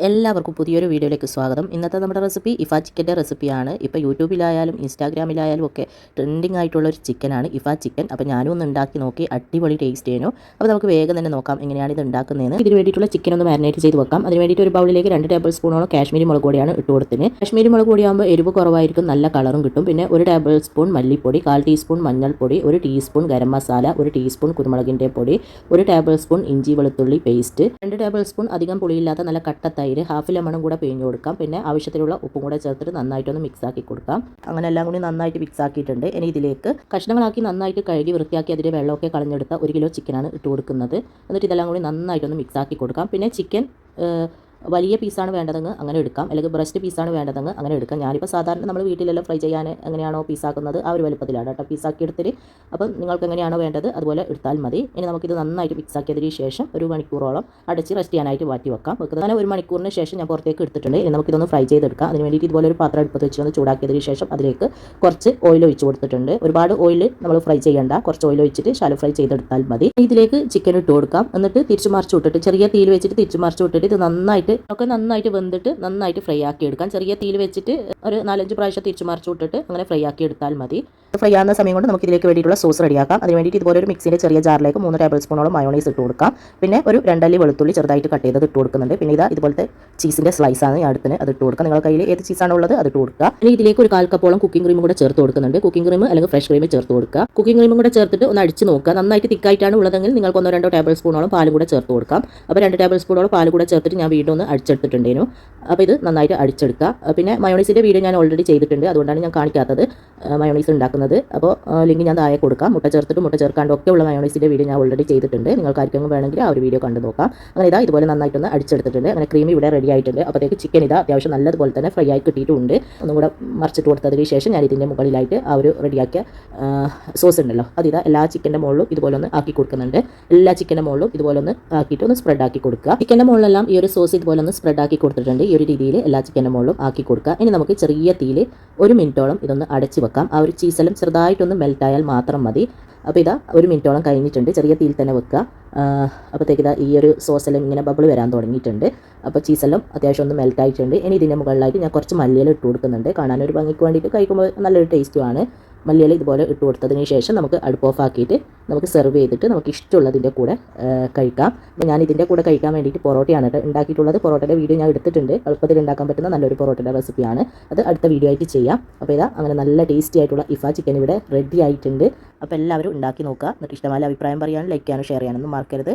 എല്ലാവർക്കും പുതിയൊരു വീഡിയോയിലേക്ക് സ്വാഗതം. ഇന്നത്തെ നമ്മുടെ റെസിപ്പി ഇഫ ചിക്കൻ്റെ റെസിപ്പിയാണ്. ഇപ്പോൾ യൂട്യൂബിലായാലും ഇൻസ്റ്റാഗ്രാമിലായാലും ഒക്കെ ട്രെൻഡിങ് ആയിട്ടുള്ളൊരു ചിക്കനാണ് ഇഫ ചിക്കൻ. അപ്പോൾ ഞാനും ഒന്ന് ഉണ്ടാക്കി നോക്കി, അടിപൊളി ടേസ്റ്റ് ചെയ്യുന്നു. അപ്പോൾ നമുക്ക് വേഗം തന്നെ നോക്കാം എങ്ങനെയാണ് ഇത് ഉണ്ടാക്കുന്നതെന്ന്. ഇതിന് വേണ്ടിയിട്ടുള്ള ചിക്കൻ ഒന്ന് മാരിനേറ്റ് ചെയ്ത് വെക്കാം. അതിന് വേണ്ടിയിട്ട് ഒരു ബൗളിലേക്ക് 2 ടേബിൾ സ്പൂണോളം കാശ്മീരി മുളക് പൊടിയാണ് ഇട്ട് കൊടുത്തത്. കാശ്മീരി മുളക് പൊടിയാകുമ്പോൾ എരിവ് കുറവായിരിക്കും, നല്ല കളറും കിട്ടും. പിന്നെ 1 ടേബിൾ സ്പൂൺ മല്ലിപ്പൊടി, 1/4 ടീസ്പൂൺ മഞ്ഞൾപ്പൊടി, 1 ടീസ്പൂൺ ഗരം മസാല, 1 ടീസ്പൂൺ കുരുമുളകിൻ്റെ പൊടി, 1 ടേബിൾ സ്പൂൺ ഇഞ്ചി വെളുത്തുള്ളി പേസ്റ്റ്, 2 ടേബിൾ സ്പൂൺ അധികം പുളിയില്ലാത്ത നല്ല കട്ട തൈര്, ഹാഫ് ലെമണും കൂടെ പിഴിഞ്ഞ് കൊടുക്കാം. പിന്നെ ആവശ്യത്തിനുള്ള ഉപ്പും കൂടെ ചേർത്തിട്ട് നന്നായിട്ടൊന്ന് മിക്സ് ആക്കി കൊടുക്കാം. അങ്ങനെ എല്ലാം കൂടി നന്നായിട്ട് മിക്സ് ആക്കിയിട്ടുണ്ട്. ഇനി ഇതിലേക്ക് കഷ്ണങ്ങളാക്കി നന്നായിട്ട് കഴുകി വൃത്തിയാക്കി അതിൻ്റെ വെള്ളമൊക്കെ കളഞ്ഞെടുത്ത 1 കിലോ ചിക്കനാണ് ഇട്ട് കൊടുക്കുന്നത്. എന്നിട്ട് ഇതെല്ലാം കൂടി നന്നായിട്ടൊന്ന് മിക്സ് ആക്കി കൊടുക്കാം. പിന്നെ ചിക്കൻ വലിയ പീസാണ് വേണ്ടതെങ്കിൽ അങ്ങനെ എടുക്കാം, അല്ലെങ്കിൽ ബ്രസ്റ്റ് പീസാണ് വേണ്ടതെങ്കിൽ അങ്ങനെ എടുക്കാം. ഞാനിപ്പോൾ സാധാരണ നമ്മൾ വീട്ടിലെല്ലാം ഫ്രൈ ചെയ്യാൻ എങ്ങനെയാണോ പീസാക്കുന്നത് ആ ഒരു വലുപ്പത്തിലാണ് കേട്ടോ പീസാക്കി എടുത്തിട്ട്. അപ്പം നിങ്ങൾക്ക് എങ്ങനെയാണോ വേണ്ടത് അതുപോലെ എടുത്താൽ മതി. ഇനി നമുക്കിത് നന്നായിട്ട് മിക്സ് ആക്കിയതിന് ശേഷം 1 മണിക്കൂറോളം അടച്ച് റെസ്റ്റ് ചെയ്യാനായിട്ട് മാറ്റി വെക്കാം. അങ്ങനെ 1 മണിക്കൂറിന് ശേഷം ഞാൻ പുറത്തേക്ക് എടുത്തിട്ടുണ്ട്. ഇനി നമുക്കിതൊന്ന് ഫ്രൈ ചെയ്തെടുക്കാം. അതിന് വേണ്ടിയിട്ട് ഇതുപോലെ ഒരു പാത്രം അടുപ്പത്ത് വെച്ച് ഒന്ന് ചൂടാക്കിയതിന് ശേഷം അതിലേക്ക് കുറച്ച് ഓയിൽ ഒഴിച്ച് കൊടുത്തിട്ടുണ്ട്. ഒരുപാട് ഓയിൽ നമ്മൾ ഫ്രൈ ചെയ്യേണ്ട, കുറച്ച് ഓയിൽ ഒഴിച്ചിട്ട് ശാലോ ഫ്രൈ ചെയ്തെടുത്താൽ മതി. ഇതിലേക്ക് ചിക്കൻ ഇട്ട് കൊടുക്കാം. എന്നിട്ട് തിരിച്ചു മറിച്ച് വിട്ടിട്ട് ചെറിയ തീയിൽ വെച്ചിട്ട് തിരിച്ചു മറിച്ച് വിട്ടിട്ട് ഇത് നന്നായിട്ട് വെന്തിട്ട് നന്നായിട്ട് ഫ്രൈ ആക്കി എടുക്കാം. ചെറിയ തീയിൽ വെച്ചിട്ട് ഒരു 4-5 പ്രാവശ്യം തിരിച്ചു മറിച്ച് വിട്ടിട്ട് അങ്ങനെ ഫ്രൈ ആക്കി എടുത്താൽ മതി. ഫ്രൈ ആകുന്ന സമയം കൊണ്ട് നമുക്ക് ഇതിലേക്ക് വേണ്ടിയിട്ടുള്ള സോസ് റെഡിയാക്കാം. അതിന് വേണ്ടിയിട്ട് ഇതുപോലെ ഒരു മിക്സിയുടെ ചെറിയ ജാറിലേക്ക് 3 ടേബിൾ സ്പൂണോളം മയോണൈസ് ഇട്ട് കൊടുക്കാം. പിന്നെ ഒരു 2 അല്ലി വെളുത്തുള്ളി ചെറുതായിട്ട് കട്ട് ചെയ്തത് ഇട്ട് കൊടുക്കുന്നുണ്ട്. പിന്നെ ഇതുപോലത്തെ ചീസിൻ്റെ സ്ലൈസാണ് ഞാൻ അടുത്തിന് അത് ഇട്ട് കൊടുക്കുക. നിങ്ങളുടെ കയ്യിൽ ഏത് ചീസാണ് ഉള്ളത് അത് ഇട്ട് കൊടുക്കുക. ഇനി ഇതിലേക്ക് ഒരു 1/4 കപ്പോളം കുക്കിംഗ് ക്രീം കൂടെ ചേർത്ത് കൊടുക്കുന്നുണ്ട്. കുക്കിംഗ് ക്രീം അല്ലെങ്കിൽ ഫ്രഷ് ക്രീം ചേർത്ത് കൊടുക്കുക. കുക്കിംഗ് ക്രീം കൂടെ ചേർത്തിട്ട് ഒന്ന് അടിച്ച് നോക്കുക. നന്നായിട്ട് തിക്കായിട്ടാണ് ഉള്ളതെങ്കിൽ നിങ്ങൾക്ക് 1-2 ടേബിൾ സ്പൂണോളം പാലും കൂടെ ചേർത്ത് കൊടുക്കാം. അപ്പോൾ 2 ടേബിൾ സ്പൂണോളം പാൽ കൂടെ ചേർത്തിട്ട് ഞാൻ വീണ്ടും ഒന്ന് അടിച്ചെടുത്തിട്ടുണ്ടേനു. അപ്പോൾ ഇത് നന്നായിട്ട് അടിച്ചെടുക്കുക. പിന്നെ മയോണൈസിൻ്റെ വീഡിയോ ഞാൻ ഓൾറെഡി ചെയ്തിട്ടുണ്ട്, അതുകൊണ്ടാണ് ഞാൻ കാണിക്കാത്തത് മയോണൈസ് ഉണ്ടാക്കുന്നത്. അപ്പോൾ ലിങ്ക് ഞാൻ താഴെ കൊടുക്കാം. മുട്ട ചേർത്തിട്ട് മുട്ട ചേർക്കാണ്ട് ഒക്കെ ഉള്ള മയോണൈസിൻ്റെ വീഡിയോ ഞാൻ ഓൾറെഡി ചെയ്തിട്ടുണ്ട്. നിങ്ങൾക്ക് ആർക്കെങ്കിലും വേണമെങ്കിൽ ആ ഒരു വീഡിയോ കണ്ടു നോക്കാം. അങ്ങനെ ഇതുപോലെ നന്നായിട്ടൊന്ന് അടിച്ചെടുത്തിട്ടുണ്ട്. അങ്ങനെ ക്രീം ഇവിടെ റെഡി ആയിട്ടുണ്ട്. അപ്പോഴത്തേക്ക് ചിക്കൻ അത്യാവശ്യം നല്ലതുപോലെ തന്നെ ഫ്രൈ ആയി കിട്ടിയിട്ടുണ്ട്. ഒന്നും കൂടെ മറിച്ചിട്ട് കൊടുത്തതിന് ശേഷം ഞാൻ ഇതിൻ്റെ മുകളിലായിട്ട് ആ ഒരു റെഡിയാക്കിയ സോസ് ഉണ്ടല്ലോ എല്ലാ ചിക്കൻ്റെ മുകളിലും ഇതുപോലെ ഒന്ന് ആക്കി കൊടുക്കുന്നുണ്ട്. എല്ലാ ചിക്കൻ്റെ മുകളിലും ഇതുപോലെ ഒന്ന് ആക്കിയിട്ട് ഒന്ന് സ്പ്രെഡ് ആക്കി കൊടുക്കുക. ചിക്കൻ്റെ മുകളിലെല്ലാം ഈ ഒരു സോസ് ഇതുപോലെ ഒന്ന് സ്പ്രെഡ് ആക്കി കൊടുത്തിട്ടുണ്ട്. ഈ ഒരു രീതിയിൽ എല്ലാ ചിക്കൻ്റെ മുകളിലും ആക്കി കൊടുക്കുക. ഇനി നമുക്ക് ചെറിയ തീയിൽ 1 മിനിറ്റോളം ഇതൊന്ന് അടച്ച് വെക്കാം. ആ ഒരു ചീസെല്ലാം ചെറുതായിട്ടൊന്ന് മെൽറ്റായാൽ മാത്രം മതി. അപ്പോൾ 1 മിനിറ്റോളം കഴിഞ്ഞിട്ടുണ്ട്. ചെറിയ തീയിൽ തന്നെ വെക്കുക. അപ്പോഴത്തേക്ക് ഈ ഒരു സോസെല്ലാം ഇങ്ങനെ ബബിൾ വരാൻ തുടങ്ങിയിട്ടുണ്ട്. അപ്പോൾ ചീസെല്ലാം അത്യാവശ്യം ഒന്ന് മെൽറ്റായിട്ടുണ്ട്. ഇനി ഇതിൻ്റെ മുകളിലായിട്ട് ഞാൻ കുറച്ച് മല്ലിയില ഇട്ട് കൊടുക്കുന്നുണ്ട്. കാണാനൊരു ഭംഗിക്ക് വേണ്ടിയിട്ട് കഴിക്കുമ്പോൾ നല്ലൊരു ടേസ്റ്റുമാണ്. മല്ലിയില ഇതുപോലെ ഇട്ട് കൊടുത്തതിന് ശേഷം നമുക്ക് അടുപ്പ് ഓഫ് ആക്കിയിട്ട് നമുക്ക് സെർവ് ചെയ്തിട്ട് നമുക്ക് ഇഷ്ടമുള്ളതിൻ്റെ കൂടെ കഴിക്കാം. അപ്പോൾ ഞാൻ ഇതിൻ്റെ കൂടെ കഴിക്കാൻ വേണ്ടിയിട്ട് പൊറോട്ടയാണ് ഉണ്ടാക്കിയിട്ടുള്ളത്. പൊറോട്ടയുടെ വീഡിയോ ഞാൻ എടുത്തിട്ടുണ്ട്. എളുപ്പത്തിൽ ഉണ്ടാക്കാൻ പറ്റുന്ന നല്ലൊരു പൊറോട്ടയുടെ റെസിപ്പിയാണ്. അത് അടുത്ത വീഡിയോ ആയിട്ട് ചെയ്യാം. അപ്പോൾ അങ്ങനെ നല്ല ടേസ്റ്റി ആയിട്ടുള്ള ഇഫ ചിക്കൻ ഇവിടെ റെഡി ആയിട്ടുണ്ട്. അപ്പോൾ എല്ലാവരും ഉണ്ടാക്കി നോക്കുക. എന്നിട്ട് ഇഷ്ടമായ അഭിപ്രായം പറയാനും ലൈക്ക് ചെയ്യാനും ഷെയർ ചെയ്യാനൊന്നും മറക്കരുത്.